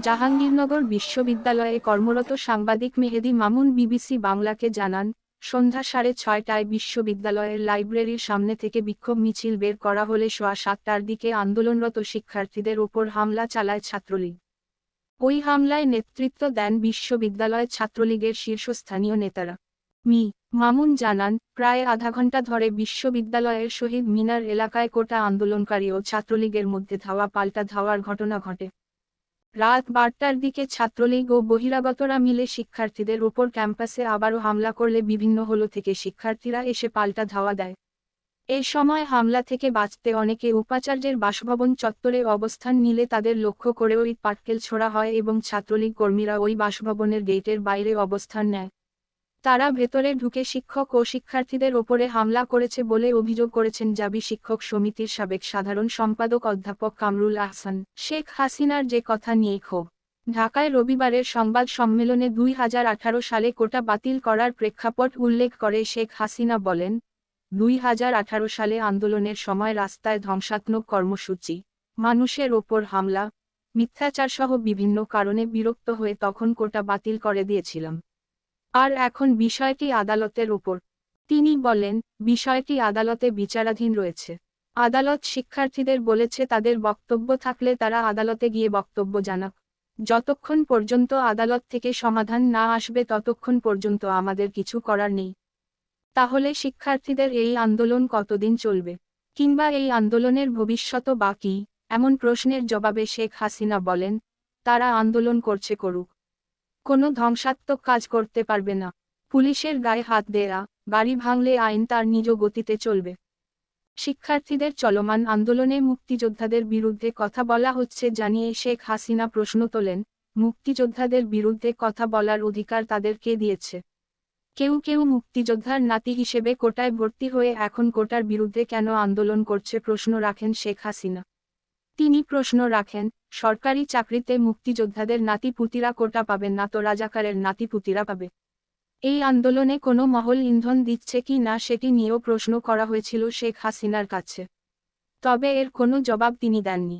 জাহাঙ্গীরনগর বিশ্ববিদ্যালয়ে কর্মরত সাংবাদিক মেহেদী মামুন বিবিসি বাংলাকে জানান, সন্ধ্যা 6:30টায় বিশ্ববিদ্যালয়ের লাইব্রেরির সামনে থেকে বিক্ষোভ মিছিল বের করা হলে সোয়া 7টার দিকে আন্দোলনরত শিক্ষার্থীদের ওপর হামলা চালায় ছাত্রলীগ। ওই হামলায় নেতৃত্ব দেন বিশ্ববিদ্যালয় ছাত্রলীগের শীর্ষস্থানীয় নেতারা। মামুন জানান, প্রায় আধা ঘণ্টা ধরে বিশ্ববিদ্যালয়ের শহীদ মিনার এলাকায় কোটা আন্দোলনকারী ও ছাত্রলীগের মধ্যে ধাওয়া পাল্টা ধাওয়ার ঘটনা ঘটে। রাত 12টার দিকে ছাত্রলীগ ও বহিরাগতরা মিলে শিক্ষার্থীদের ওপর ক্যাম্পাসে আবারও হামলা করলে বিভিন্ন হল থেকে শিক্ষার্থীরা এসে পাল্টা ধাওয়া দেয়। এ সময় হামলা থেকে বাঁচতে অনেকে উপাচার্যের বাসভবন চত্বরে অবস্থান নিলে তাদের লক্ষ্য করেও ইট পাটকেল ছোড়া হয় এবং ছাত্রলীগ কর্মীরা ওই বাসভবনের গেটের বাইরে অবস্থান নেয়। তারা ভেতরে ঢুকে শিক্ষক ও শিক্ষার্থীদের ওপরে হামলা করেছে বলে অভিযোগ করেছেন জাবি শিক্ষক সমিতির সাবেক সাধারণ সম্পাদক অধ্যাপক কামরুল আহসান। শেখ হাসিনার যে কথা নিয়ে ক্ষোভ। ঢাকায় রবিবারের সংবাদ সম্মেলনে 2018 সালে কোটা বাতিল করার প্রেক্ষাপট উল্লেখ করে শেখ হাসিনা বলেন, 2018 সালে আন্দোলনের সময় রাস্তায় ধ্বংসাত্মক কর্মসূচি, মানুষের ওপর হামলা, মিথ্যাচারসহ বিভিন্ন কারণে বিরক্ত হয়ে তখন কোটা বাতিল করে দিয়েছিলাম। আর এখন বিষয়টি আদালতের উপর। তিনি বলেন, বিষয়টি আদালতে বিচারাধীন রয়েছে। আদালত শিক্ষার্থীদের বলেছে তাদের বক্তব্য থাকলে তারা আদালতে গিয়ে বক্তব্য জানাক। যতক্ষণ পর্যন্ত আদালত থেকে সমাধান না আসবে ততক্ষণ পর্যন্ত আমাদের কিছু করার নেই। তাহলে শিক্ষার্থীদের এই আন্দোলন কতদিন চলবে? কিংবা এই আন্দোলনের ভবিষ্যৎ বা কী? এমন প্রশ্নের জবাবে শেখ হাসিনা বলেন, তারা আন্দোলন করছে করুক। কোনো ধ্বংসাত্মক কাজ করতে পারবে না। পুলিশের গায়ে হাত দেয়া, বাড়ি ভাঙলে আইন তার নিজ গতিতে চলবে। শিক্ষার্থীদের চলমান আন্দোলনে মুক্তিযোদ্ধাদের বিরুদ্ধে কথা বলা হচ্ছে জানিয়ে শেখ হাসিনা প্রশ্ন তোলেন, মুক্তিযোদ্ধাদের বিরুদ্ধে কথা বলার অধিকার তাদের কে দিয়েছে? কেউ কেউ মুক্তিযোদ্ধার নাতি হিসেবে কোটায় ভর্তি হয়ে এখন কোটার বিরুদ্ধে কেন আন্দোলন করছে প্রশ্ন রাখেন শেখ হাসিনা। তিনি প্রশ্ন রাখেন, সরকারি চাকরিতে মুক্তিযোদ্ধাদের নাতিপুতিরা কোটা পাবেন না তো রাজাকারের নাতিপুতিরা পাবে? এই আন্দোলনে কোনো মহল ইন্ধন দিচ্ছে কি না সেটি নিয়েও প্রশ্ন করা হয়েছিল শেখ হাসিনার কাছে। তবে এর কোনো জবাব তিনি দেননি।